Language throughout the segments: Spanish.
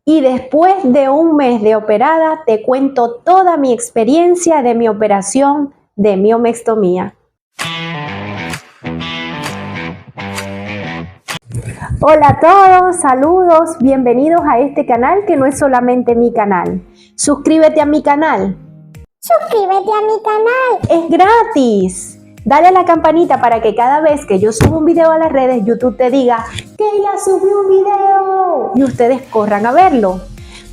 Y después de un mes de operada, te cuento toda mi experiencia de mi operación de miomectomía. Hola a todos, saludos, bienvenidos a este canal que no es solamente mi canal. Suscríbete a mi canal. Suscríbete a mi canal. Es gratis. Dale a la campanita para que cada vez que yo suba un video a las redes, YouTube te diga Keila subió un video y ustedes corran a verlo.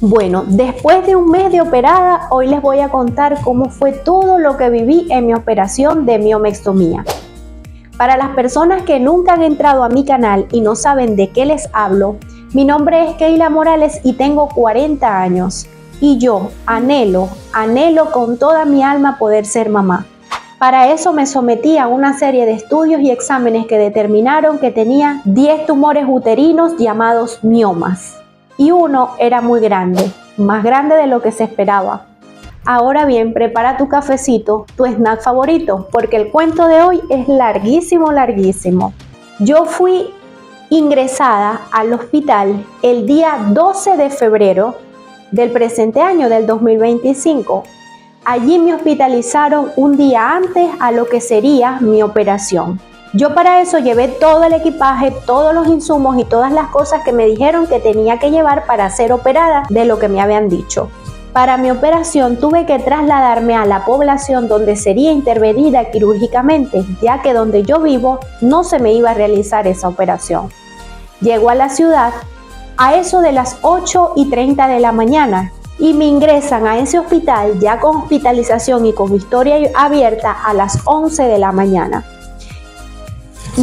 Bueno, después de un mes de operada, hoy les voy a contar cómo fue todo lo que viví en mi operación de miomectomía. Para las personas que nunca han entrado a mi canal y no saben de qué les hablo, mi nombre es Keila Morales y tengo 40 años. Y yo anhelo con toda mi alma poder ser mamá. Para eso me sometí a una serie de estudios y exámenes que determinaron que tenía 10 tumores uterinos llamados miomas. Y uno era muy grande, más grande de lo que se esperaba. Ahora bien, prepara tu cafecito, tu snack favorito, porque el cuento de hoy es larguísimo. Yo fui ingresada al hospital el día 12 de febrero del presente año, del 2025. Allí me hospitalizaron un día antes a lo que sería mi operación. Yo para eso llevé todo el equipaje, todos los insumos y todas las cosas que me dijeron que tenía que llevar para ser operada de lo que me habían dicho. Para mi operación tuve que trasladarme a la población donde sería intervenida quirúrgicamente, ya que donde yo vivo no se me iba a realizar esa operación. Llego a la ciudad a eso de las 8:30 de la mañana y me ingresan a ese hospital ya con hospitalización y con historia abierta a las 11 de la mañana.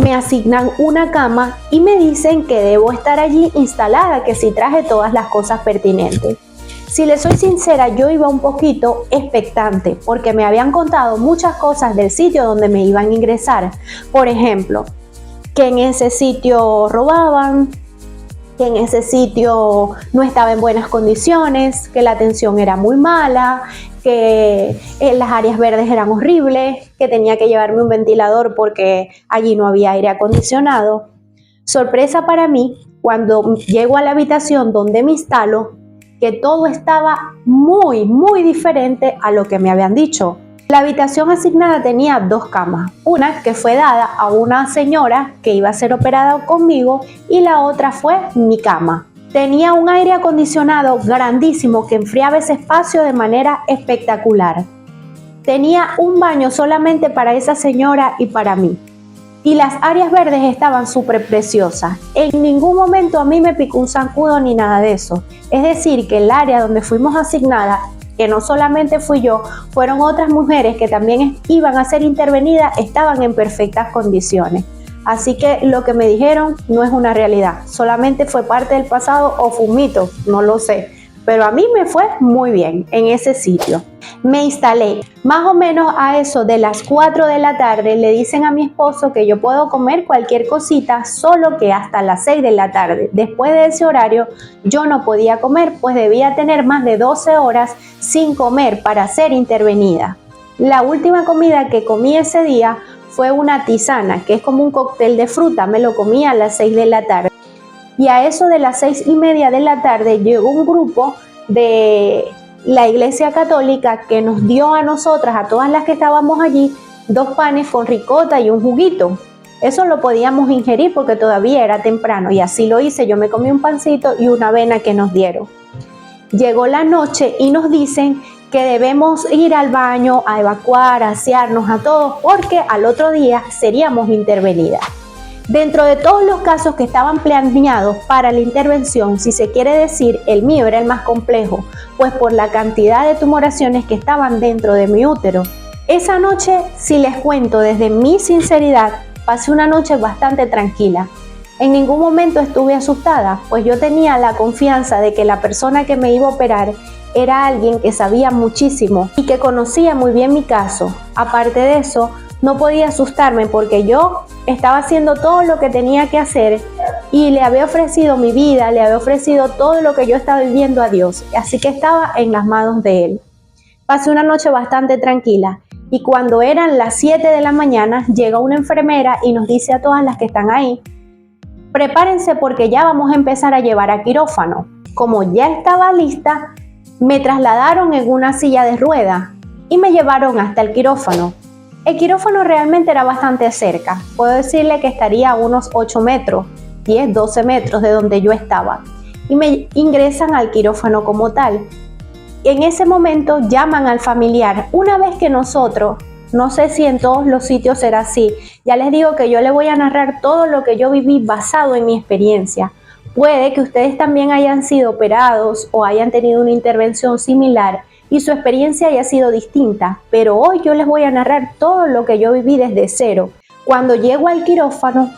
Me asignan una cama y me dicen que debo estar allí instalada, que si traje todas las cosas pertinentes. Si les soy sincera, yo iba un poquito expectante porque me habían contado muchas cosas del sitio donde me iban a ingresar. Por ejemplo, que en ese sitio robaban, que en ese sitio no estaba en buenas condiciones, que la atención era muy mala, que las áreas verdes eran horribles, que tenía que llevarme un ventilador porque allí no había aire acondicionado. Sorpresa para mí, cuando llego a la habitación donde me instalo, que todo estaba muy diferente a lo que me habían dicho. La habitación asignada tenía 2 camas, una que fue dada a una señora que iba a ser operada conmigo y la otra fue mi cama. Tenía un aire acondicionado grandísimo que enfriaba ese espacio de manera espectacular. Tenía un baño solamente para esa señora y para mí. Y las áreas verdes estaban súper preciosas. En ningún momento a mí me picó un zancudo ni nada de eso. Es decir, que el área donde fuimos asignadas, que no solamente fui yo, fueron otras mujeres que también iban a ser intervenidas, estaban en perfectas condiciones. Así que lo que me dijeron no es una realidad, solamente fue parte del pasado o fue un mito, no lo sé. Pero a mí me fue muy bien en ese sitio. Me instalé más o menos a eso de las 4 de la tarde. Le dicen a mi esposo que yo puedo comer cualquier cosita, solo que hasta las 6 de la tarde. Después de ese horario yo no podía comer, pues debía tener más de 12 horas sin comer para ser intervenida. La última comida que comí ese día fue una tisana, que es como un cóctel de fruta. Me lo comí a las 6 de la tarde. Y a eso de las 6:30 de la tarde llegó un grupo de la Iglesia Católica que nos dio a nosotras, a todas las que estábamos allí, 2 panes con ricota y un juguito. Eso lo podíamos ingerir porque todavía era temprano y así lo hice. Yo me comí un pancito y una avena que nos dieron. Llegó la noche y nos dicen que debemos ir al baño, a evacuar, a asearnos a todos porque al otro día seríamos intervenidas. Dentro de todos los casos que estaban planeados para la intervención, si se quiere decir, el mío era el más complejo, pues por la cantidad de tumoraciones que estaban dentro de mi útero. Esa noche, si les cuento desde mi sinceridad, pasé una noche bastante tranquila. En ningún momento estuve asustada, pues yo tenía la confianza de que la persona que me iba a operar era alguien que sabía muchísimo y que conocía muy bien mi caso. Aparte de eso, no podía asustarme porque yo estaba haciendo todo lo que tenía que hacer y le había ofrecido mi vida, le había ofrecido todo lo que yo estaba viviendo a Dios, así que estaba en las manos de Él. Pasé una noche bastante tranquila y cuando eran las 7 de la mañana llega una enfermera y nos dice a todas las que están ahí: prepárense porque ya vamos a empezar a llevar a quirófano. Como ya estaba lista, me trasladaron en una silla de ruedas y me llevaron hasta el quirófano. El quirófano realmente era bastante cerca, puedo decirle que estaría a unos 8 metros, 10, 12 metros de donde yo estaba, y me ingresan al quirófano como tal. En ese momento llaman al familiar. Una vez que nosotros, no sé si en todos los sitios será así, ya les digo que yo les voy a narrar todo lo que yo viví basado en mi experiencia. Puede que ustedes también hayan sido operados o hayan tenido una intervención similar y su experiencia haya sido distinta, pero hoy yo les voy a narrar todo lo que yo viví desde cero. Cuando llego al quirófano,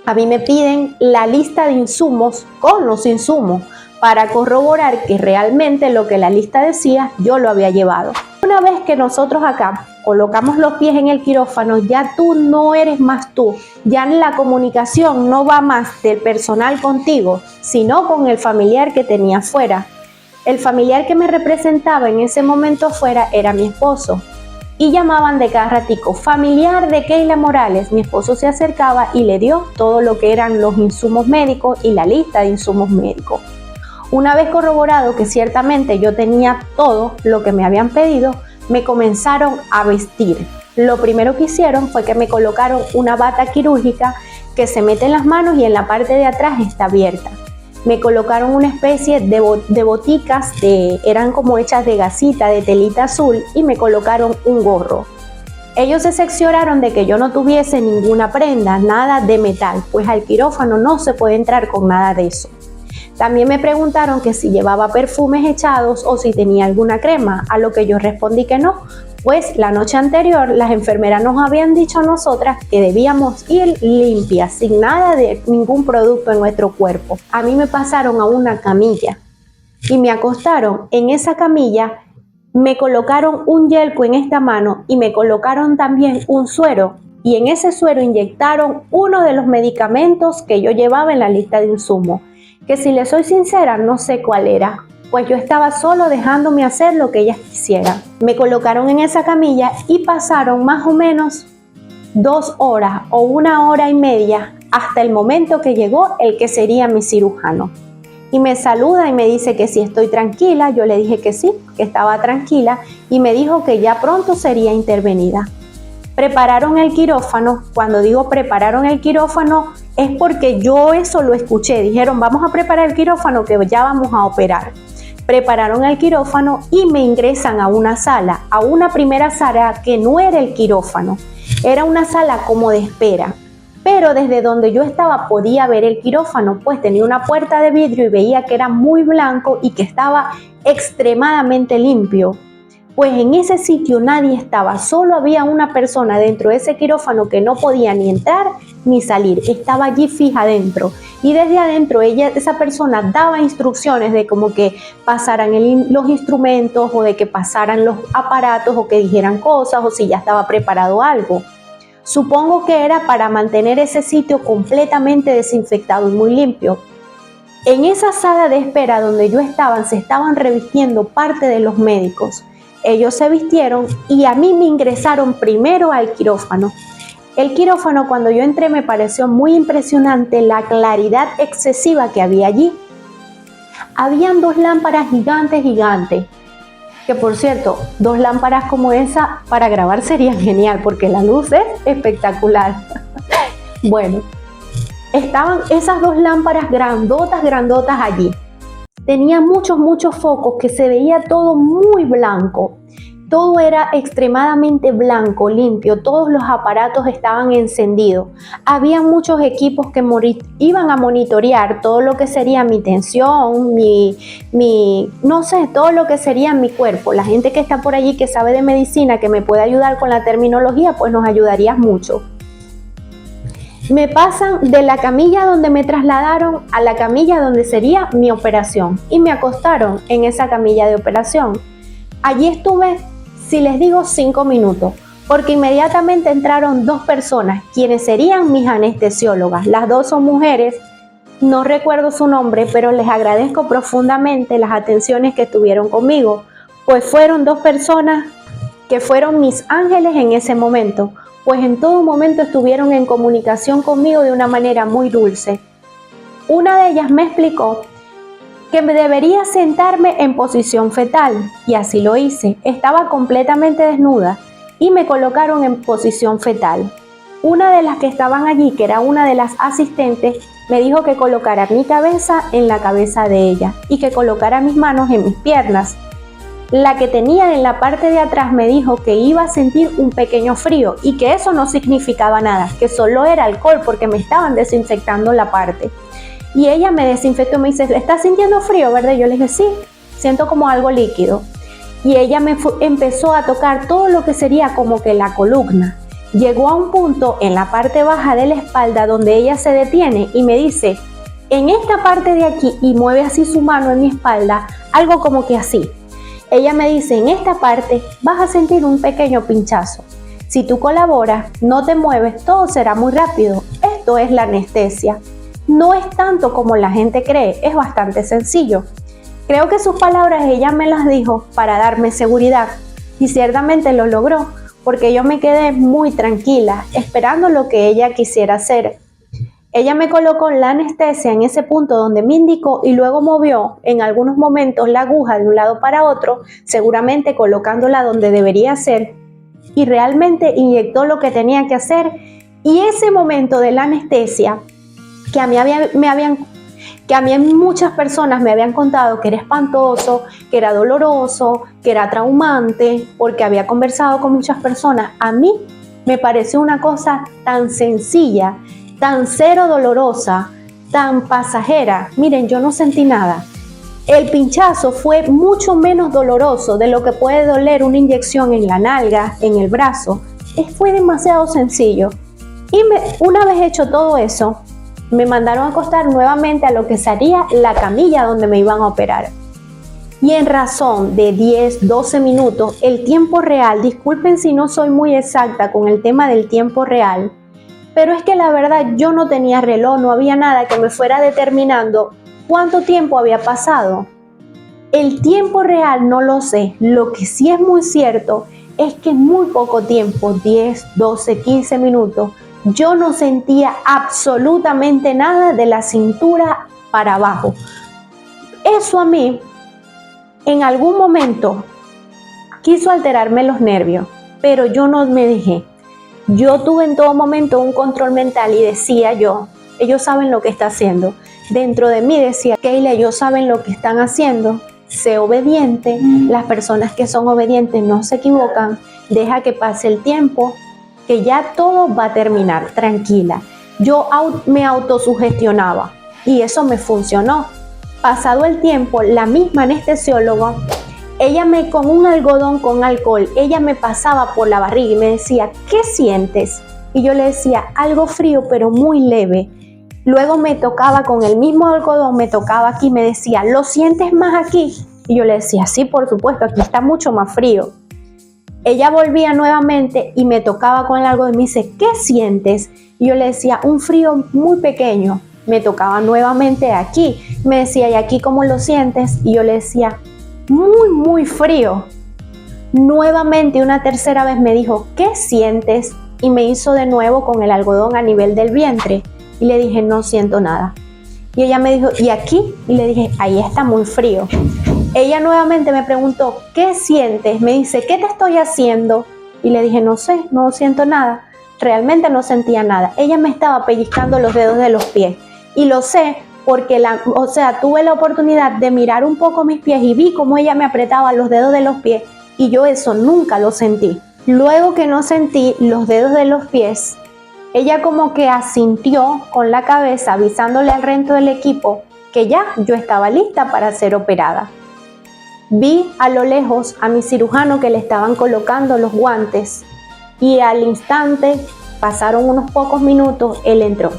a mí me piden la lista de insumos con los insumos para corroborar que realmente lo que la lista decía yo lo había llevado. Una vez que nosotros acá colocamos los pies en el quirófano, ya tú no eres más tú, ya la comunicación no va más del personal contigo, sino con el familiar que tenía afuera. El familiar que me representaba en ese momento afuera era mi esposo. Y llamaban de cada ratico, familiar de Keila Morales. Mi esposo se acercaba y le dio todo lo que eran los insumos médicos y la lista de insumos médicos. Una vez corroborado que ciertamente yo tenía todo lo que me habían pedido, me comenzaron a vestir. Lo primero que hicieron fue que me colocaron una bata quirúrgica que se mete en las manos y en la parte de atrás está abierta. Me colocaron una especie de boticas, eran como hechas de gasita, de telita azul, y me colocaron un gorro. Ellos se cercioraron de que yo no tuviese ninguna prenda, nada de metal, pues al quirófano no se puede entrar con nada de eso. También me preguntaron que si llevaba perfumes echados o si tenía alguna crema, a lo que yo respondí que no, pues la noche anterior las enfermeras nos habían dicho a nosotras que debíamos ir limpias, sin nada de ningún producto en nuestro cuerpo. A mí me pasaron a una camilla y me acostaron en esa camilla, me colocaron un yelco en esta mano y me colocaron también un suero. Y en ese suero inyectaron uno de los medicamentos que yo llevaba en la lista de insumos, que si les soy sincera no sé cuál era, pues yo estaba solo dejándome hacer lo que ellas quisieran. Me colocaron en esa camilla y pasaron más o menos 2 horas o 1 hora y media hasta el momento que llegó el que sería mi cirujano. Y me saluda y me dice que si estoy tranquila. Yo le dije que sí, que estaba tranquila, y me dijo que ya pronto sería intervenida. Prepararon el quirófano. Cuando digo prepararon el quirófano es porque yo eso lo escuché. Dijeron, vamos a preparar el quirófano que ya vamos a operar. Prepararon el quirófano y me ingresan a una sala, a una primera sala que no era el quirófano. Era una sala como de espera. Pero desde donde yo estaba podía ver el quirófano, pues tenía una puerta de vidrio y veía que era muy blanco y que estaba extremadamente limpio. Pues en ese sitio nadie estaba, solo había una persona dentro de ese quirófano que no podía ni entrar ni salir, estaba allí fija adentro. Y desde adentro esa persona daba instrucciones de como que pasaran los instrumentos o de que pasaran los aparatos o que dijeran cosas o si ya estaba preparado algo. Supongo que era para mantener ese sitio completamente desinfectado y muy limpio. En esa sala de espera donde yo estaba, se estaban revistiendo parte de los médicos. Ellos se vistieron y a mí me ingresaron primero al quirófano. El quirófano, cuando yo entré, me pareció muy impresionante la claridad excesiva que había allí. Habían 2 lámparas gigantes. Que por cierto, 2 lámparas como esa para grabar sería genial porque la luz es espectacular. Bueno, estaban esas 2 lámparas grandotas allí. Tenía muchos focos que se veía todo muy blanco. Todo era extremadamente blanco, limpio, todos los aparatos estaban encendidos. Había muchos equipos que iban a monitorear todo lo que sería mi tensión, no sé, todo lo que sería mi cuerpo. La gente que está por allí que sabe de medicina, que me puede ayudar con la terminología, pues nos ayudaría mucho. Me pasan de la camilla donde me trasladaron a la camilla donde sería mi operación y me acostaron en esa camilla de operación. Allí estuve, si les digo, 5 minutos, porque inmediatamente entraron 2 personas, quienes serían mis anestesiólogas. Las 2 son mujeres, no recuerdo su nombre, pero les agradezco profundamente las atenciones que tuvieron conmigo, pues fueron 2 personas que fueron mis ángeles en ese momento, pues en todo momento estuvieron en comunicación conmigo de una manera muy dulce. Una de ellas me explicó que me debería sentarme en posición fetal y así lo hice. Estaba completamente desnuda y me colocaron en posición fetal. Una de las que estaban allí, que era una de las asistentes, me dijo que colocara mi cabeza en la cabeza de ella y que colocara mis manos en mis piernas. La que tenía en la parte de atrás me dijo que iba a sentir un pequeño frío y que eso no significaba nada, que solo era alcohol porque me estaban desinfectando la parte. Y ella me desinfectó y me dice, ¿estás sintiendo frío, verdad? Y yo le dije, sí, siento como algo líquido. Y ella empezó a tocar todo lo que sería como que la columna. Llegó a un punto en la parte baja de la espalda donde ella se detiene y me dice, en esta parte de aquí, y mueve así su mano en mi espalda, algo como que así. Ella me dice, en esta parte vas a sentir un pequeño pinchazo. Si tú colaboras, no te mueves, todo será muy rápido. Esto es la anestesia. No es tanto como la gente cree, es bastante sencillo. Creo que sus palabras ella me las dijo para darme seguridad y ciertamente lo logró porque yo me quedé muy tranquila esperando lo que ella quisiera hacer. Ella me colocó la anestesia en ese punto donde me indicó y luego movió en algunos momentos la aguja de un lado para otro, seguramente colocándola donde debería ser, y realmente inyectó lo que tenía que hacer. Y ese momento de la anestesia, que a mí muchas personas me habían contado que era espantoso, que era doloroso, que era traumante, porque había conversado con muchas personas, a mí me pareció una cosa tan sencilla, tan cero dolorosa, tan pasajera. Miren, yo no sentí nada. El pinchazo fue mucho menos doloroso de lo que puede doler una inyección en la nalga, en el brazo. Fue demasiado sencillo. Y una vez hecho todo eso, me mandaron a acostar nuevamente a lo que sería la camilla donde me iban a operar. Y en razón de 10, 12 minutos, el tiempo real, disculpen si no soy muy exacta con el tema del tiempo real, pero es que la verdad yo no tenía reloj, no había nada que me fuera determinando cuánto tiempo había pasado. El tiempo real no lo sé, lo que sí es muy cierto es que en muy poco tiempo, 10, 12, 15 minutos, yo no sentía absolutamente nada de la cintura para abajo. Eso a mí, en algún momento, quiso alterarme los nervios, pero yo no me dejé. Yo tuve en todo momento un control mental y decía yo, ellos saben lo que está haciendo. Dentro de mí decía, Keila, ellos saben lo que están haciendo. Sé obediente, las personas que son obedientes no se equivocan, deja que pase el tiempo, que ya todo va a terminar, tranquila. Yo me autosugestionaba y eso me funcionó. Pasado el tiempo, la misma anestesióloga, ella con un algodón con alcohol, ella me pasaba por la barriga y me decía, ¿qué sientes? Y yo le decía, algo frío pero muy leve. Luego me tocaba con el mismo algodón, me tocaba aquí, me decía, ¿lo sientes más aquí? Y yo le decía, sí, por supuesto, aquí está mucho más frío. Ella volvía nuevamente y me tocaba con el algodón y me dice, ¿qué sientes? Y yo le decía, un frío muy pequeño. Me tocaba nuevamente aquí. Me decía, ¿y aquí cómo lo sientes? Y yo le decía, muy, muy frío. Nuevamente, una tercera vez me dijo, ¿qué sientes? Y me hizo de nuevo con el algodón a nivel del vientre. Y le dije, no siento nada. Y ella me dijo, ¿y aquí? Y le dije, ahí está muy frío. Ella nuevamente me preguntó, ¿qué sientes? Me dice, ¿qué te estoy haciendo? Y le dije, no sé, no siento nada. Realmente no sentía nada. Ella me estaba pellizcando los dedos de los pies. Y lo sé porque tuve la oportunidad de mirar un poco mis pies y vi cómo ella me apretaba los dedos de los pies y yo eso nunca lo sentí. Luego que no sentí los dedos de los pies, ella como que asintió con la cabeza avisándole al resto del equipo que ya yo estaba lista para ser operada. Vi a lo lejos a mi cirujano que le estaban colocando los guantes y al instante, pasaron unos pocos minutos, él entró.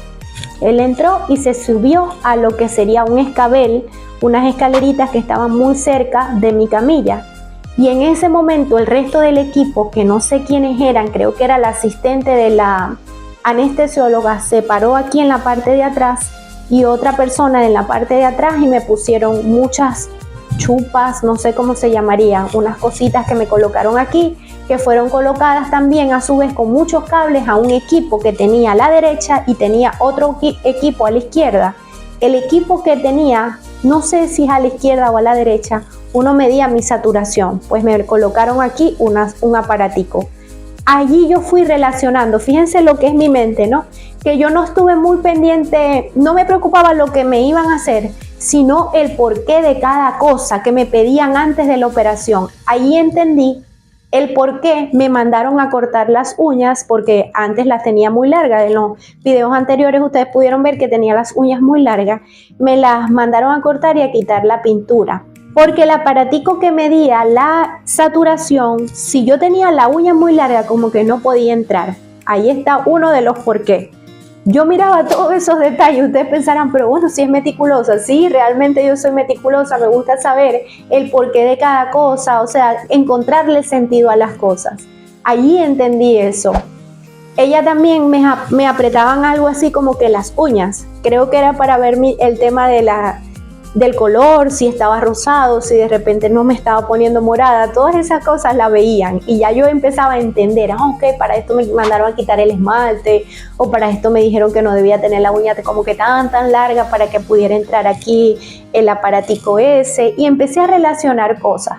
Él entró y se subió a lo que sería un escabel, unas escaleritas que estaban muy cerca de mi camilla. Y en ese momento el resto del equipo, que no sé quiénes eran, creo que era la asistente de la anestesióloga, se paró aquí en la parte de atrás y otra persona en la parte de atrás y me pusieron muchas chupas, no sé cómo se llamarían, unas cositas que me colocaron aquí, que fueron colocadas también a su vez con muchos cables a un equipo que tenía a la derecha y tenía otro equipo a la izquierda. el equipo que tenía, no sé si es a la izquierda o a la derecha, uno medía mi saturación, pues me colocaron aquí un aparatico. Allí yo fui relacionando, fíjense lo que es mi mente, ¿no? Que yo no estuve muy pendiente, no me preocupaba lo que me iban a hacer, sino el porqué de cada cosa que me pedían antes de la operación. Ahí entendí el por qué me mandaron a cortar las uñas, porque antes las tenía muy largas. En los videos anteriores ustedes pudieron ver que tenía las uñas muy largas. Me las mandaron a cortar y a quitar la pintura, porque el aparatico que medía la saturación, si yo tenía la uña muy larga, como que no podía entrar. Ahí está uno de los por qué. Yo miraba todos esos detalles, ustedes pensarán, pero bueno, si es meticulosa, sí, realmente yo soy meticulosa, me gusta saber el porqué de cada cosa, o sea, encontrarle sentido a las cosas. Allí entendí eso. Ella también me apretaban algo así como que las uñas, creo que era para ver el tema del color, si estaba rosado, si de repente no me estaba poniendo morada, todas esas cosas la veían y ya yo empezaba a entender, ok, para esto me mandaron a quitar el esmalte, o para esto me dijeron que no debía tener la uña como que tan larga para que pudiera entrar aquí el aparatico ese, y empecé a relacionar cosas.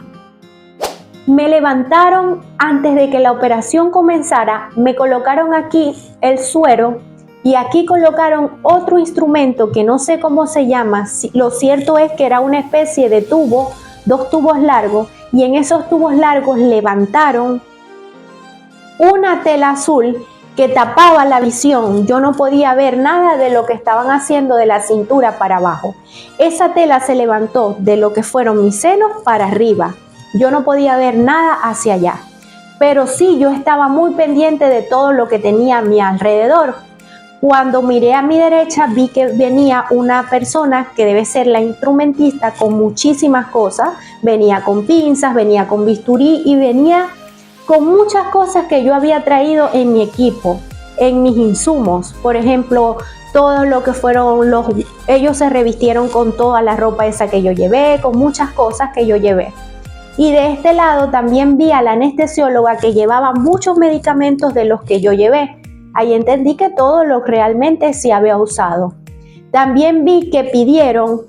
Me levantaron antes de que la operación comenzara, me colocaron aquí el suero y aquí colocaron otro instrumento que no sé cómo se llama. Lo cierto es que era una especie de tubo, 2 tubos largos, y en esos tubos largos levantaron una tela azul que tapaba la visión. Yo no podía ver nada de lo que estaban haciendo de la cintura para abajo. Esa tela se levantó de lo que fueron mis senos para arriba. Yo no podía ver nada hacia allá, pero sí, yo estaba muy pendiente de todo lo que tenía a mi alrededor. Cuando miré a mi derecha, vi que venía una persona que debe ser la instrumentista con muchísimas cosas. Venía con pinzas, venía con bisturí y venía con muchas cosas que yo había traído en mi equipo, en mis insumos. Por ejemplo, todo lo que fueron ellos se revistieron con toda la ropa esa que yo llevé, con muchas cosas que yo llevé. Y de este lado también vi a la anestesióloga que llevaba muchos medicamentos de los que yo llevé. Ahí entendí que todo lo realmente sí había usado. También vi que pidieron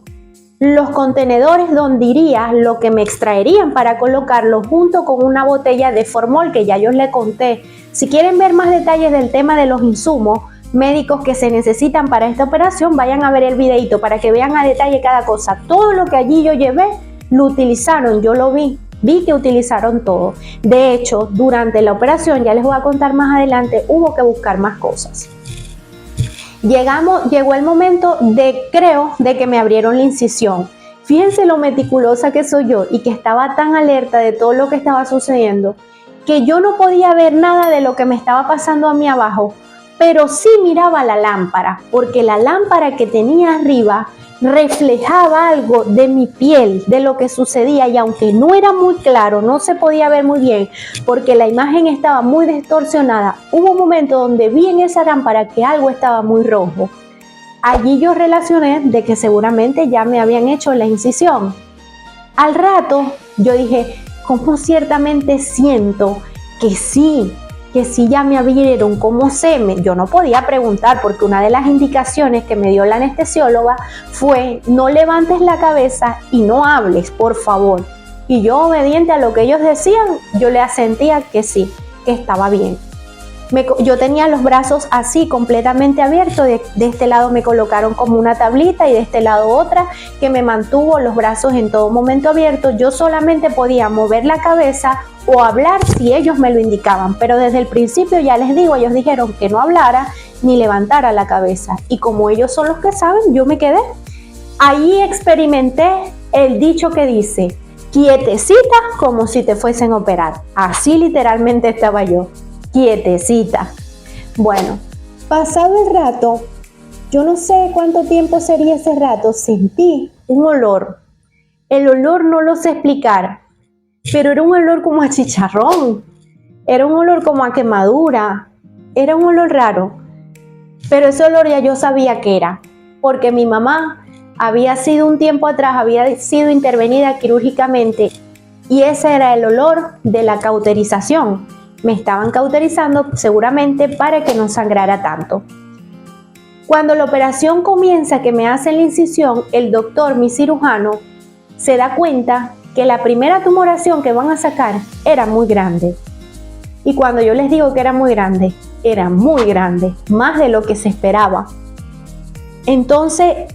los contenedores donde iría lo que me extraerían para colocarlo junto con una botella de formol que ya yo les conté. Si quieren ver más detalles del tema de los insumos médicos que se necesitan para esta operación, vayan a ver el videito para que vean a detalle cada cosa. Todo lo que allí yo llevé lo utilizaron, yo lo vi que utilizaron todo. De hecho, durante la operación, ya les voy a contar más adelante, hubo que buscar más cosas. Llegó el momento creo que me abrieron la incisión. Fíjense lo meticulosa que soy yo y que estaba tan alerta de todo lo que estaba sucediendo, que yo no podía ver nada de lo que me estaba pasando a mí abajo, pero sí miraba la lámpara, porque la lámpara que tenía arriba reflejaba algo de mi piel, de lo que sucedía, y aunque no era muy claro, no se podía ver muy bien porque la imagen estaba muy distorsionada, hubo un momento donde vi en esa lámpara que algo estaba muy rojo. Allí yo relacioné de que seguramente ya me habían hecho la incisión. Al rato yo dije, ¿cómo ciertamente siento que sí ya me abrieron? ¿Cómo sé? Yo no podía preguntar porque una de las indicaciones que me dio la anestesióloga fue no levantes la cabeza y no hables, por favor. Y yo, obediente a lo que ellos decían, yo le asentía que sí, que estaba bien. Yo tenía los brazos así completamente abiertos, de este lado me colocaron como una tablita y de este lado otra que me mantuvo los brazos en todo momento abiertos. Yo solamente podía mover la cabeza o hablar si ellos me lo indicaban, pero desde el principio ya les digo, ellos dijeron que no hablara ni levantara la cabeza, y como ellos son los que saben, yo me quedé. Ahí experimenté el dicho que dice, quietecita como si te fuesen a operar. Así literalmente estaba yo, quietecita. Bueno, pasado el rato, yo no sé cuánto tiempo sería ese rato, sentí un olor. El olor no lo sé explicar, pero era un olor como a chicharrón, era un olor como a quemadura, era un olor raro, pero ese olor ya yo sabía que era, porque mi mamá había sido un tiempo atrás, había sido intervenida quirúrgicamente y ese era el olor de la cauterización. Me estaban cauterizando seguramente para que no sangrara tanto. Cuando la operación comienza, que me hacen la incisión, el doctor, mi cirujano, se da cuenta que la primera tumoración que van a sacar era muy grande. Y cuando yo les digo que era muy grande, más de lo que se esperaba. Entonces,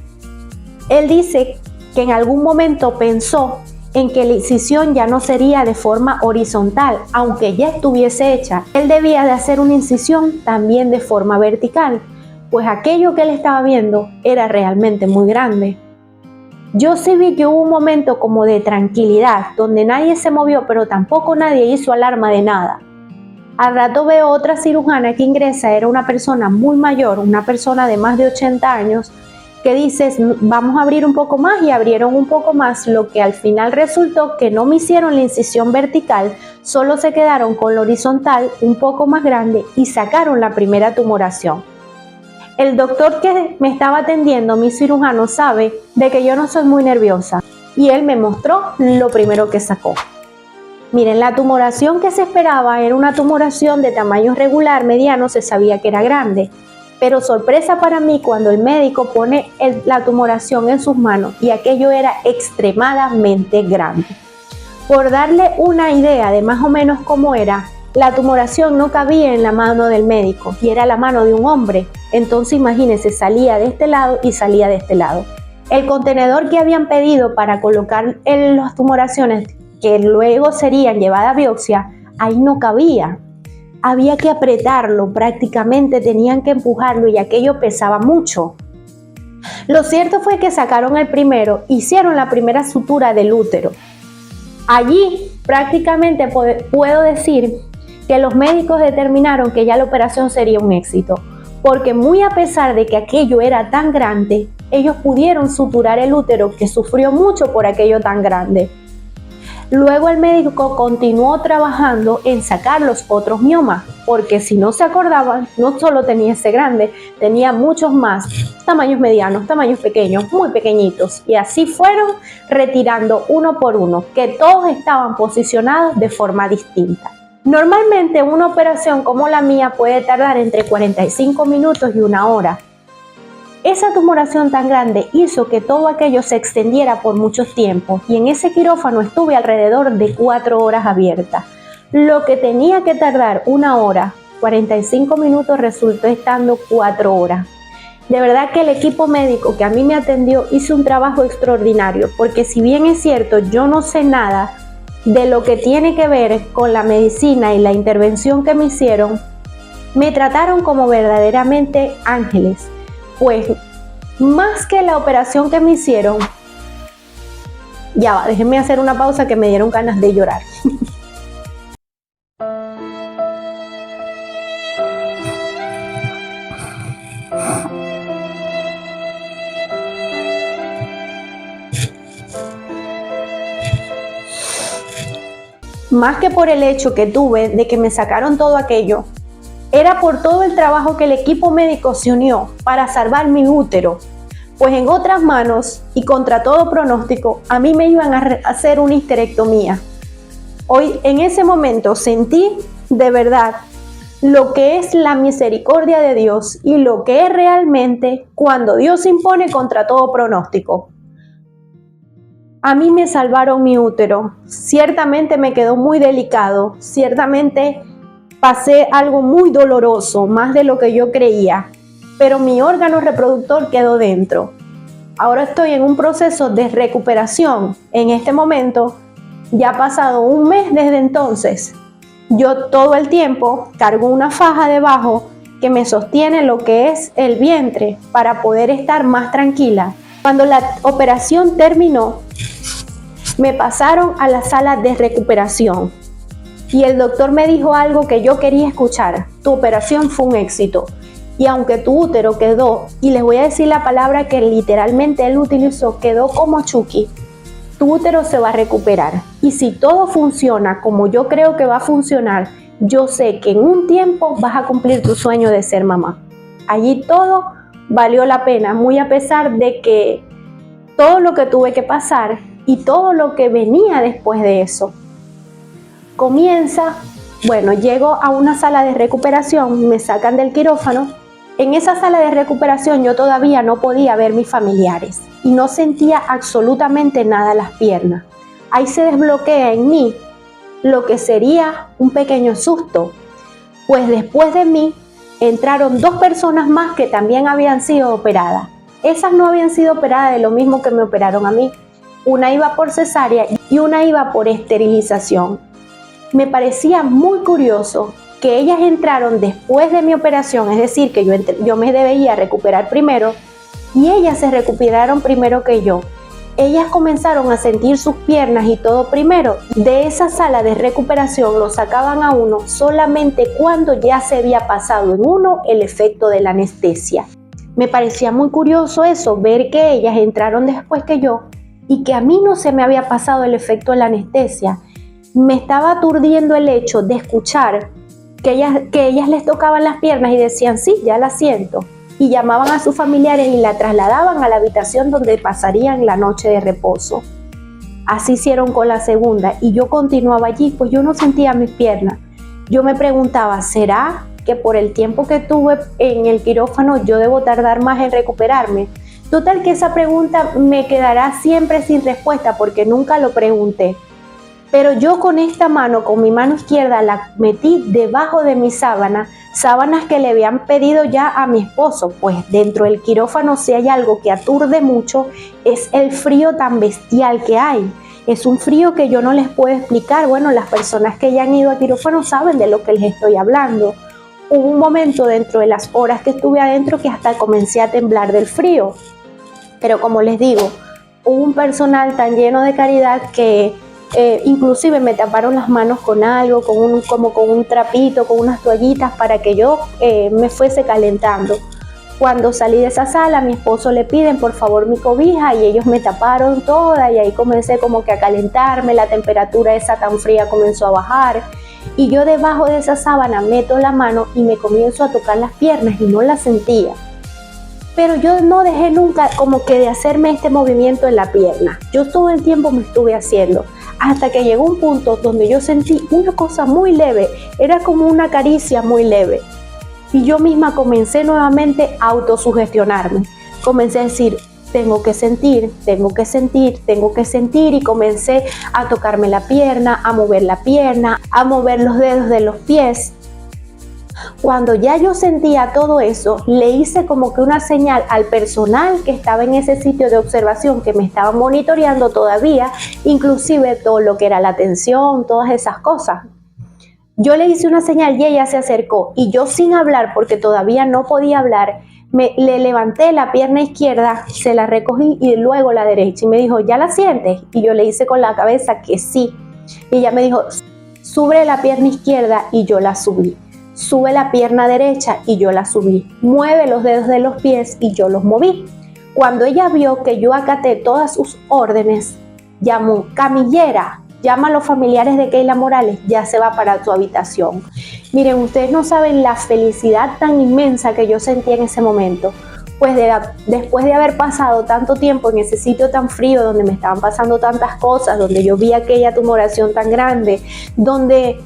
él dice que en algún momento pensó en que la incisión ya no sería de forma horizontal, aunque ya estuviese hecha. Él debía de hacer una incisión también de forma vertical, pues aquello que él estaba viendo era realmente muy grande. Yo sí vi que hubo un momento como de tranquilidad, donde nadie se movió, pero tampoco nadie hizo alarma de nada. Al rato veo otra cirujana que ingresa, era una persona muy mayor, una persona de más de 80 años, que dice, vamos a abrir un poco más, y abrieron un poco más, lo que al final resultó que no me hicieron la incisión vertical, solo se quedaron con la horizontal un poco más grande y sacaron la primera tumoración. El doctor que me estaba atendiendo, mi cirujano, sabe de que yo no soy muy nerviosa y él me mostró lo primero que sacó. Miren, la tumoración que se esperaba era una tumoración de tamaño regular, mediano, se sabía que era grande. Pero sorpresa para mí cuando el médico pone la tumoración en sus manos y aquello era extremadamente grande. Por darle una idea de más o menos cómo era, la tumoración no cabía en la mano del médico y era la mano de un hombre. Entonces imagínense, salía de este lado y salía de este lado. El contenedor que habían pedido para colocar las tumoraciones que luego serían llevadas a biopsia, ahí no cabía. Había que apretarlo, prácticamente tenían que empujarlo y aquello pesaba mucho. Lo cierto fue que sacaron el primero, hicieron la primera sutura del útero. Allí prácticamente puedo decir que los médicos determinaron que ya la operación sería un éxito, porque muy a pesar de que aquello era tan grande, ellos pudieron suturar el útero, que sufrió mucho por aquello tan grande. Luego el médico continuó trabajando en sacar los otros miomas, porque si no se acordaban, no solo tenía ese grande, tenía muchos más, tamaños medianos, tamaños pequeños, muy pequeñitos, y así fueron retirando uno por uno, que todos estaban posicionados de forma distinta. Normalmente una operación como la mía puede tardar entre 45 minutos y 1 hora. Esa tumoración tan grande hizo que todo aquello se extendiera por mucho tiempo y en ese quirófano estuve alrededor de 4 horas abierta. Lo que tenía que tardar 1 hora, 45 minutos resultó estando 4 horas. De verdad que el equipo médico que a mí me atendió hizo un trabajo extraordinario, porque si bien es cierto, yo no sé nada de lo que tiene que ver con la medicina y la intervención que me hicieron, me trataron como verdaderamente ángeles. Pues más que la operación que me hicieron, ya va, déjenme hacer una pausa que me dieron ganas de llorar. Más que por el hecho que tuve de que me sacaron todo aquello, era por todo el trabajo que el equipo médico se unió para salvar mi útero, pues en otras manos y contra todo pronóstico, a mí me iban a hacer una histerectomía. Hoy, en ese momento, sentí de verdad lo que es la misericordia de Dios y lo que es realmente cuando Dios se impone contra todo pronóstico. A mí me salvaron mi útero. Ciertamente me quedó muy delicado, ciertamente pasé algo muy doloroso, más de lo que yo creía, pero mi órgano reproductor quedó dentro. Ahora estoy en un proceso de recuperación. En este momento ya ha pasado 1 mes desde entonces. Yo todo el tiempo cargo una faja debajo que me sostiene lo que es el vientre para poder estar más tranquila. Cuando la operación terminó, me pasaron a la sala de recuperación. Y el doctor me dijo algo que yo quería escuchar: tu operación fue un éxito. Y aunque tu útero quedó, y les voy a decir la palabra que literalmente él utilizó, quedó como Chucky, tu útero se va a recuperar. Y si todo funciona como yo creo que va a funcionar, yo sé que en un tiempo vas a cumplir tu sueño de ser mamá. Allí todo valió la pena, muy a pesar de que todo lo que tuve que pasar y todo lo que venía después de eso. Llego a una sala de recuperación, me sacan del quirófano En esa sala de recuperación yo todavía no podía ver mis familiares y no sentía absolutamente nada en las piernas. Ahí se desbloquea en mí lo que sería un pequeño susto, pues después de mí entraron 2 personas más que también habían sido operadas. Esas no habían sido operadas de lo mismo que me operaron a mí. Una iba por cesárea y una iba por esterilización. Me parecía muy curioso que ellas entraron después de mi operación, es decir, que yo me debía recuperar primero y ellas se recuperaron primero que yo. Ellas comenzaron a sentir sus piernas y todo primero. De esa sala de recuperación lo sacaban a uno solamente cuando ya se había pasado en uno el efecto de la anestesia. Me parecía muy curioso eso, ver que ellas entraron después que yo y que a mí no se me había pasado el efecto de la anestesia. Me estaba aturdiendo el hecho de escuchar que ellas les tocaban las piernas y decían, sí, ya la siento. Y llamaban a sus familiares y la trasladaban a la habitación donde pasarían la noche de reposo. Así hicieron con la segunda y yo continuaba allí, pues yo no sentía mis piernas. Yo me preguntaba, ¿será que por el tiempo que tuve en el quirófano yo debo tardar más en recuperarme? Total que esa pregunta me quedará siempre sin respuesta porque nunca lo pregunté. Pero yo con esta mano, con mi mano izquierda, la metí debajo de mi sábanas que le habían pedido ya a mi esposo, pues dentro del quirófano si hay algo que aturde mucho es el frío tan bestial que hay. Es un frío que yo no les puedo explicar. Bueno, las personas que ya han ido a quirófano saben de lo que les estoy hablando. Hubo un momento dentro de las horas que estuve adentro que hasta comencé a temblar del frío. Pero como les digo, hubo un personal tan lleno de caridad que inclusive me taparon las manos con algo, como con un trapito, con unas toallitas para que yo me fuese calentando. Cuando salí de esa sala, a mi esposo le piden por favor mi cobija y ellos me taparon toda y ahí comencé como que a calentarme, la temperatura esa tan fría comenzó a bajar y yo debajo de esa sábana meto la mano y me comienzo a tocar las piernas y no las sentía. Pero yo no dejé nunca como que de hacerme este movimiento en la pierna. Yo todo el tiempo me estuve haciendo. Hasta que llegó un punto donde yo sentí una cosa muy leve, era como una caricia muy leve. Y yo misma comencé nuevamente a autosugestionarme. Comencé a decir, tengo que sentir, tengo que sentir, tengo que sentir y comencé a tocarme la pierna, a mover los dedos de los pies. Cuando ya yo sentía todo eso, le hice como que una señal al personal que estaba en ese sitio de observación, que me estaba monitoreando todavía, inclusive todo lo que era la tensión, todas esas cosas. Yo le hice una señal y ella se acercó y yo sin hablar, porque todavía no podía hablar, le levanté la pierna izquierda, se la recogí y luego la derecha y me dijo, ¿ya la sientes? Y yo le hice con la cabeza que sí. Y ella me dijo, sube la pierna izquierda y yo la subí. Sube la pierna derecha y yo la subí. Mueve los dedos de los pies y yo los moví. Cuando ella vio que yo acaté todas sus órdenes, llamó camillera, llama a los familiares de Keila Morales, ya se va para tu habitación. Miren, ustedes no saben la felicidad tan inmensa que yo sentí en ese momento. Pues después de haber pasado tanto tiempo en ese sitio tan frío, donde me estaban pasando tantas cosas, donde yo vi aquella tumoración tan grande, donde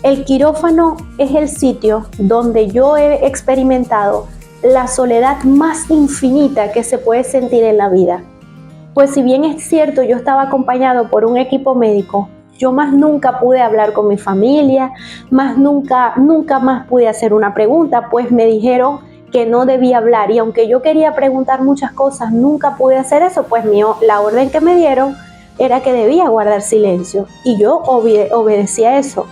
el quirófano es el sitio donde yo he experimentado la soledad más infinita que se puede sentir en la vida. Pues si bien es cierto, yo estaba acompañado por un equipo médico, yo más nunca pude hablar con mi familia, nunca más pude hacer una pregunta, pues me dijeron que no debía hablar y aunque yo quería preguntar muchas cosas, nunca pude hacer eso, pues la orden que me dieron era que debía guardar silencio y yo obedecí a eso.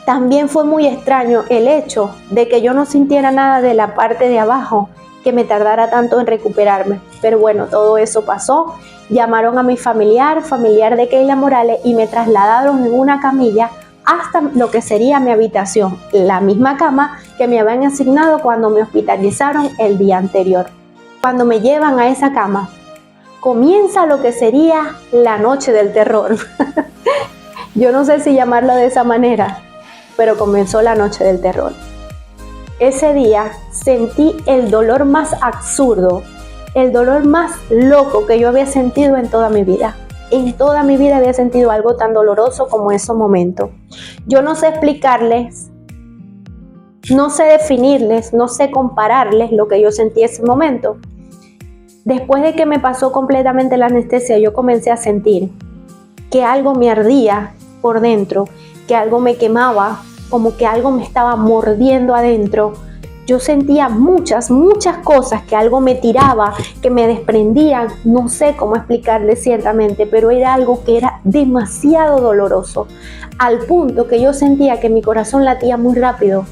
También fue muy extraño el hecho de que yo no sintiera nada de la parte de abajo, que me tardara tanto en recuperarme. Pero bueno, todo eso pasó. Llamaron a mi familiar de Keila Morales y me trasladaron en una camilla hasta lo que sería mi habitación, la misma cama que me habían asignado cuando me hospitalizaron el día anterior. Cuando me llevan a esa cama, comienza lo que sería la noche del terror. Yo no sé si llamarlo de esa manera, pero comenzó la noche del terror. Ese día sentí el dolor más absurdo, el dolor más loco que yo había sentido en toda mi vida. En toda mi vida había sentido algo tan doloroso como ese momento. Yo no sé explicarles No sé definirles, no sé compararles lo que yo sentí ese momento. Después de que me pasó completamente la anestesia, yo comencé a sentir que algo me ardía por dentro, que algo me quemaba, como que algo me estaba mordiendo adentro. Yo sentía muchas cosas, que algo me tiraba, que me desprendían. No sé cómo explicarle ciertamente, pero era algo que era demasiado doloroso, al punto que yo sentía que mi corazón latía muy rápido.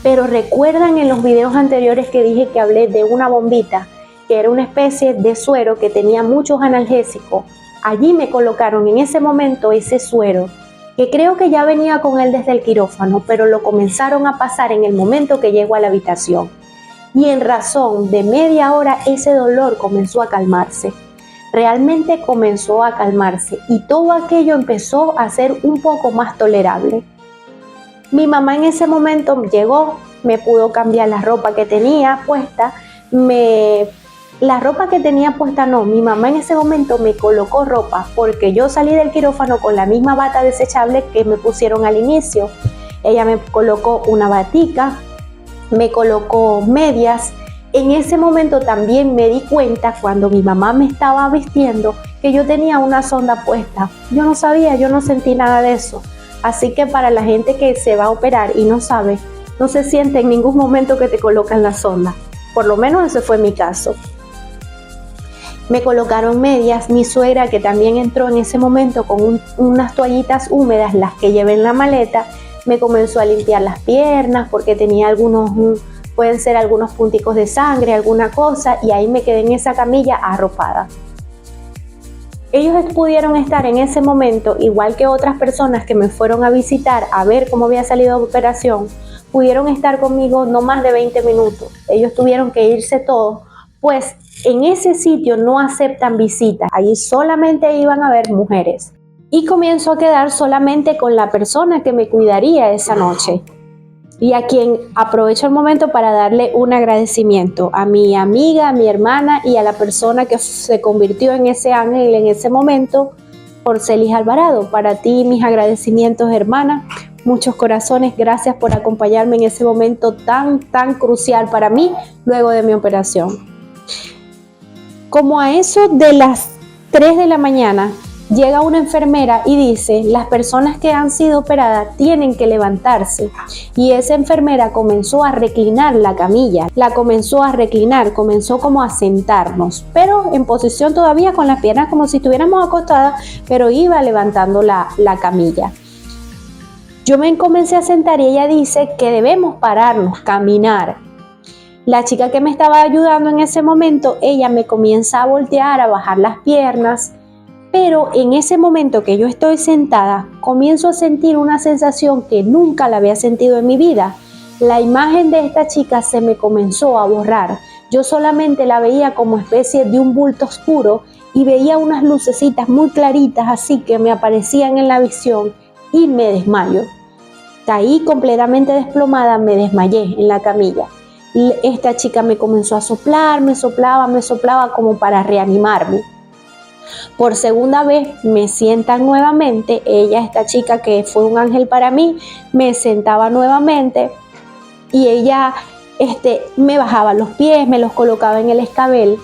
Pero recuerdan en los videos anteriores que dije que hablé de una bombita, que era una especie de suero que tenía muchos analgésicos. Allí me colocaron en ese momento ese suero, que creo que ya venía con él desde el quirófano, pero lo comenzaron a pasar en el momento que llego a la habitación. Y en razón de media hora ese dolor comenzó a calmarse. Realmente comenzó a calmarse y todo aquello empezó a ser un poco más tolerable. Mi mamá en ese momento llegó, me pudo cambiar la ropa que tenía puesta, mi mamá en ese momento me colocó ropa, porque yo salí del quirófano con la misma bata desechable que me pusieron al inicio. Ella me colocó una batica, me colocó medias. En ese momento también me di cuenta, cuando mi mamá me estaba vistiendo, que yo tenía una sonda puesta. Yo no sabía, yo no sentí nada de eso. Así que para la gente que se va a operar y no sabe, no se siente en ningún momento que te colocan la sonda. Por lo menos ese fue mi caso. Me colocaron medias. Mi suegra, que también entró en ese momento con unas toallitas húmedas, las que llevé en la maleta, me comenzó a limpiar las piernas porque tenía pueden ser algunos punticos de sangre, alguna cosa, y ahí me quedé en esa camilla arropada. Ellos pudieron estar en ese momento, igual que otras personas que me fueron a visitar a ver cómo había salido la operación, pudieron estar conmigo no más de 20 minutos. Ellos tuvieron que irse todos, pues en ese sitio no aceptan visitas. Allí solamente iban a ver mujeres. Y comienzo a quedar solamente con la persona que me cuidaría esa noche, y a quien aprovecho el momento para darle un agradecimiento a mi amiga, a mi hermana y a la persona que se convirtió en ese ángel en ese momento, Orcelis Alvarado. Para ti mis agradecimientos, hermana, muchos corazones, gracias por acompañarme en ese momento tan crucial para mí luego de mi operación. Como a eso de las 3 de la mañana, llega una enfermera y dice: las personas que han sido operadas tienen que levantarse. Y esa enfermera comenzó a reclinar la camilla, comenzó como a sentarnos, pero en posición todavía con las piernas como si estuviéramos acostadas, pero iba levantando la camilla. Yo me comencé a sentar y ella dice que debemos pararnos, caminar. La chica que me estaba ayudando en ese momento, ella me comienza a voltear, a bajar las piernas. Pero en ese momento que yo estoy sentada, comienzo a sentir una sensación que nunca la había sentido en mi vida. La imagen de esta chica se me comenzó a borrar. Yo solamente la veía como especie de un bulto oscuro y veía unas lucecitas muy claritas así que me aparecían en la visión y me desmayo. Caí completamente desplomada, me desmayé en la camilla. Esta chica me comenzó a soplar, me soplaba como para reanimarme. Por segunda vez me sientan nuevamente. Esta chica que fue un ángel para mí, me sentaba nuevamente y ella me bajaba los pies, me los colocaba en el escabel.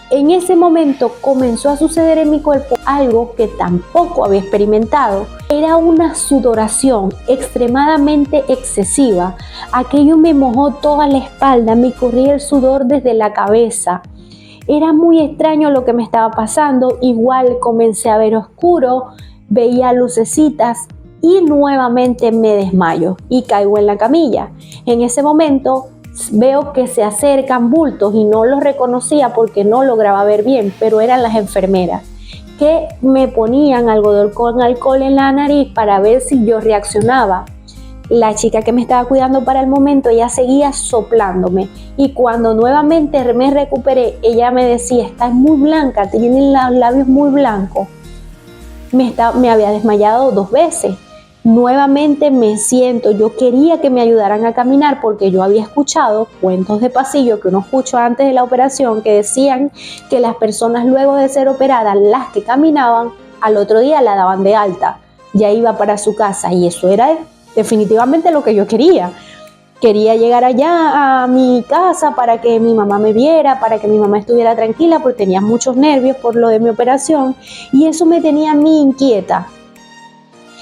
En ese momento comenzó a suceder en mi cuerpo algo que tampoco había experimentado. Era una sudoración extremadamente excesiva. Aquello me mojó toda la espalda, me corría el sudor desde la cabeza. Era muy extraño lo que me estaba pasando. Igual comencé a ver oscuro, veía lucecitas y nuevamente me desmayo y caigo en la camilla. En ese momento veo que se acercan bultos y no los reconocía porque no lograba ver bien, pero eran las enfermeras que me ponían algodón con alcohol en la nariz para ver si yo reaccionaba. La chica que me estaba cuidando para el momento, ella seguía soplándome, y cuando nuevamente me recuperé, ella me decía: estás muy blanca, tienes los labios muy blancos. Me había desmayado 2 veces. Nuevamente me siento. Yo quería que me ayudaran a caminar porque yo había escuchado cuentos de pasillo que uno escuchó antes de la operación, que decían que las personas luego de ser operadas, las que caminaban, al otro día la daban de alta, ya iba para su casa, y eso era definitivamente lo que yo quería. Quería llegar allá a mi casa para que mi mamá me viera, para que mi mamá estuviera tranquila, porque tenía muchos nervios por lo de mi operación y eso me tenía a mí inquieta.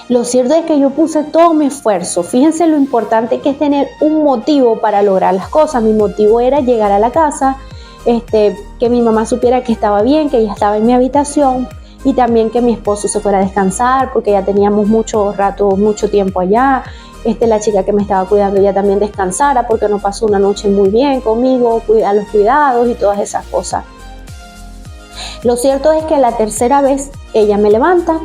Lo cierto es que yo puse todo mi esfuerzo. Fíjense lo importante que es tener un motivo para lograr las cosas. Mi motivo era llegar a la casa, que mi mamá supiera que estaba bien, que ella estaba en mi habitación y también que mi esposo se fuera a descansar porque ya teníamos mucho tiempo allá. La chica que me estaba cuidando ya también descansara porque no pasó una noche muy bien conmigo, a los cuidados y todas esas cosas. Lo cierto es que la tercera vez ella me levanta,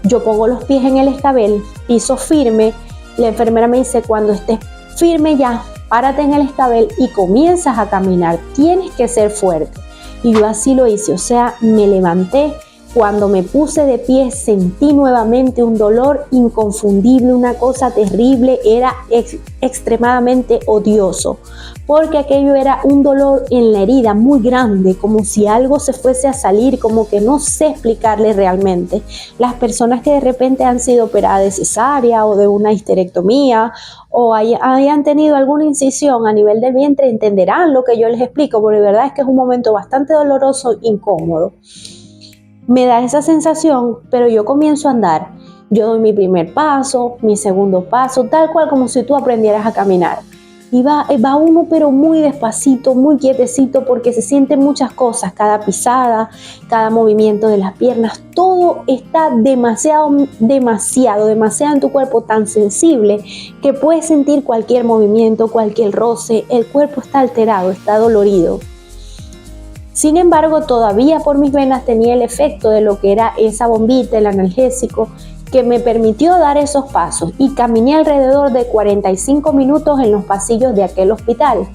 yo pongo los pies en el escabel, piso firme, la enfermera me dice, cuando estés firme ya, párate en el escabel y comienzas a caminar, tienes que ser fuerte. Y yo así lo hice, o sea, me levanté. Cuando me puse de pie sentí nuevamente un dolor inconfundible, una cosa terrible, era extremadamente odioso, porque aquello era un dolor en la herida muy grande, como si algo se fuese a salir, como que no sé explicarle realmente. Las personas que de repente han sido operadas de cesárea o de una histerectomía o hayan tenido alguna incisión a nivel del vientre entenderán lo que yo les explico, porque de verdad es que es un momento bastante doloroso e incómodo. Me da esa sensación, pero yo comienzo a andar. Yo doy mi primer paso, mi segundo paso, tal cual como si tú aprendieras a caminar. Y va uno pero muy despacito, muy quietecito, porque se sienten muchas cosas, cada pisada, cada movimiento de las piernas, todo está demasiado en tu cuerpo, tan sensible que puedes sentir cualquier movimiento, cualquier roce, el cuerpo está alterado, está dolorido. Sin embargo, todavía por mis venas tenía el efecto de lo que era esa bombita, el analgésico, que me permitió dar esos pasos y caminé alrededor de 45 minutos en los pasillos de aquel hospital.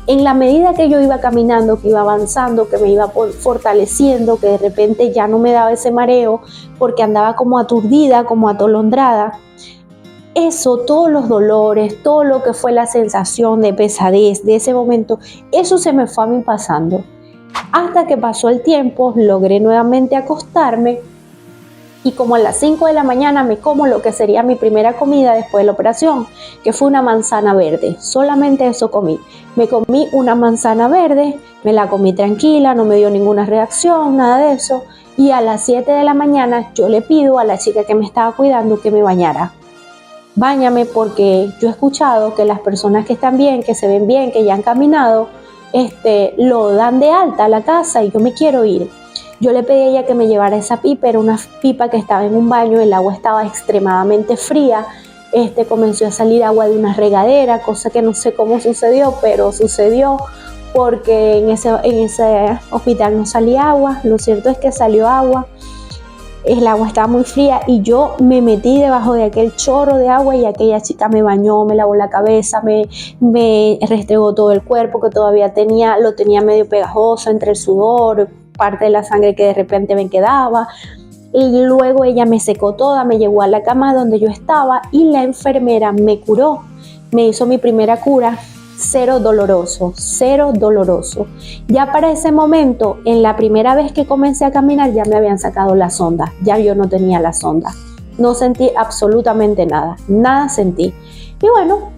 En la medida que yo iba caminando, que iba avanzando, que me iba fortaleciendo, que de repente ya no me daba ese mareo porque andaba como aturdida, como atolondrada, eso, todos los dolores, todo lo que fue la sensación de pesadez de ese momento, eso se me fue a mí pasando. Hasta que pasó el tiempo, logré nuevamente acostarme y como a las 5 de la mañana me como lo que sería mi primera comida después de la operación, que fue una manzana verde. Solamente eso comí. Me comí una manzana verde, me la comí tranquila, no me dio ninguna reacción, nada de eso. Y a las 7 de la mañana yo le pido a la chica que me estaba cuidando que me bañara. Báñame porque yo he escuchado que las personas que están bien, que se ven bien, que ya han caminado, lo dan de alta a la casa y yo me quiero ir. Yo le pedí a ella que me llevara esa pipa, era una pipa que estaba en un baño, el agua estaba extremadamente fría, comenzó a salir agua de una regadera, cosa que no sé cómo sucedió, pero sucedió porque en ese hospital no salía agua. Lo cierto es que salió agua, el agua estaba muy fría y yo me metí debajo de aquel chorro de agua y aquella chica me bañó, me lavó la cabeza, me restregó todo el cuerpo que todavía lo tenía medio pegajoso entre el sudor, parte de la sangre que de repente me quedaba. Y luego ella me secó toda, me llevó a la cama donde yo estaba y la enfermera me curó, me hizo mi primera cura. Cero doloroso. Ya para ese momento, en la primera vez que comencé a caminar, ya me habían sacado la sonda, ya yo no tenía la sonda, no sentí absolutamente nada sentí. Y bueno,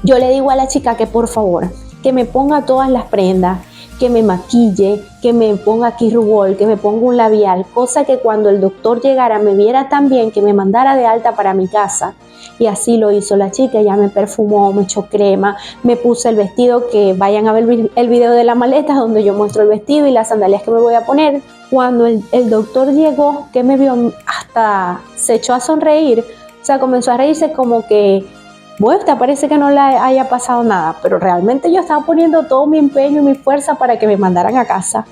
yo le digo a la chica que por favor, que me ponga todas las prendas, que me maquille, que me ponga aquí rubor, que me ponga un labial, cosa que cuando el doctor llegara me viera tan bien que me mandara de alta para mi casa. Y así lo hizo la chica, ella me perfumó, me echó crema, me puse el vestido, que vayan a ver el video de la maleta donde yo muestro el vestido y las sandalias que me voy a poner. Cuando el doctor llegó, que me vio, hasta se echó a sonreír, o sea, comenzó a reírse como que, bueno, te parece que no le haya pasado nada, pero realmente yo estaba poniendo todo mi empeño y mi fuerza para que me mandaran a casa.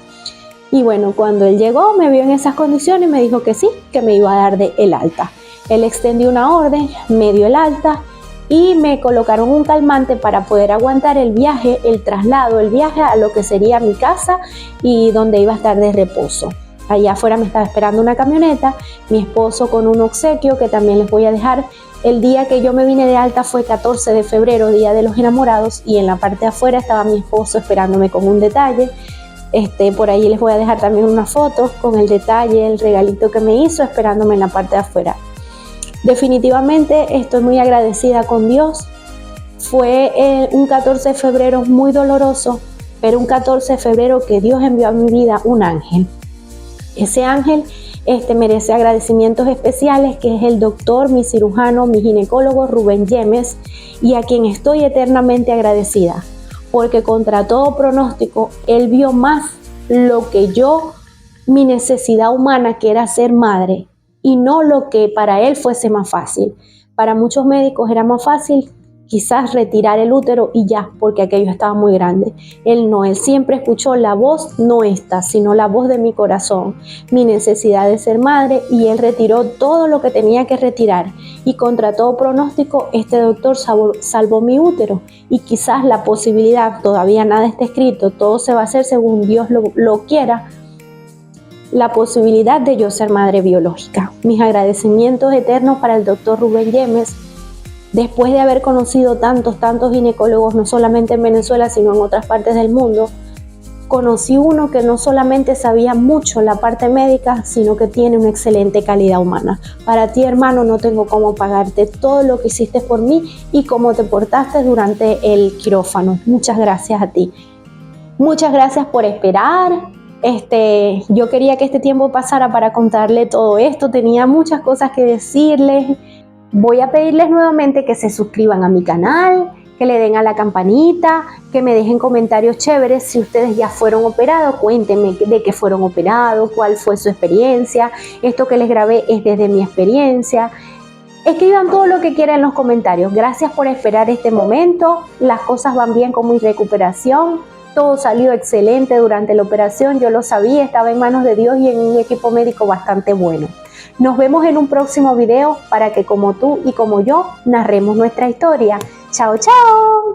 Y bueno, cuando él llegó, me vio en esas condiciones y me dijo que sí, que me iba a dar de el alta. Él extendió una orden, me dio el alta y me colocaron un calmante para poder aguantar el viaje, el traslado, el viaje a lo que sería mi casa y donde iba a estar de reposo. Allá afuera me estaba esperando una camioneta, mi esposo con un obsequio que también les voy a dejar. El día que yo me vine de alta fue 14 de febrero, Día de los Enamorados, y en la parte de afuera estaba mi esposo esperándome con un detalle. Por ahí les voy a dejar también una foto con el detalle, el regalito que me hizo esperándome en la parte de afuera. Definitivamente estoy muy agradecida con Dios. Fue un 14 de febrero muy doloroso, pero un 14 de febrero que Dios envió a mi vida un ángel. Ese ángel merece agradecimientos especiales, que es el doctor, mi cirujano, mi ginecólogo Rubén Yemes, y a quien estoy eternamente agradecida, porque contra todo pronóstico, él vio más lo que yo, mi necesidad humana, que era ser madre, y no lo que para él fuese más fácil. Para muchos médicos era más fácil quizás retirar el útero y ya, porque aquello estaba muy grande. Él no, él siempre escuchó la voz, no esta, sino la voz de mi corazón, mi necesidad de ser madre, y él retiró todo lo que tenía que retirar. Y contra todo pronóstico, este doctor salvó mi útero, y quizás la posibilidad, todavía nada está escrito, todo se va a hacer según Dios lo quiera, la posibilidad de yo ser madre biológica. Mis agradecimientos eternos para el doctor Rubén Yemes. Después de haber conocido tantos ginecólogos, no solamente en Venezuela, sino en otras partes del mundo, conocí uno que no solamente sabía mucho en la parte médica, sino que tiene una excelente calidad humana. Para ti, hermano, no tengo cómo pagarte todo lo que hiciste por mí y cómo te portaste durante el quirófano. Muchas gracias a ti. Muchas gracias por esperar. Yo quería que este tiempo pasara para contarle todo esto. Tenía muchas cosas que decirles. Voy a pedirles nuevamente que se suscriban a mi canal, que le den a la campanita, que me dejen comentarios chéveres. Si ustedes ya fueron operados, cuéntenme de qué fueron operados, cuál fue su experiencia. Esto que les grabé es desde mi experiencia. Escriban todo lo que quieran en los comentarios. Gracias por esperar este momento. Las cosas van bien con mi recuperación. Todo salió excelente durante la operación. Yo lo sabía, estaba en manos de Dios y en un equipo médico bastante bueno. Nos vemos en un próximo video para que como tú y como yo narremos nuestra historia. ¡Chao, chao!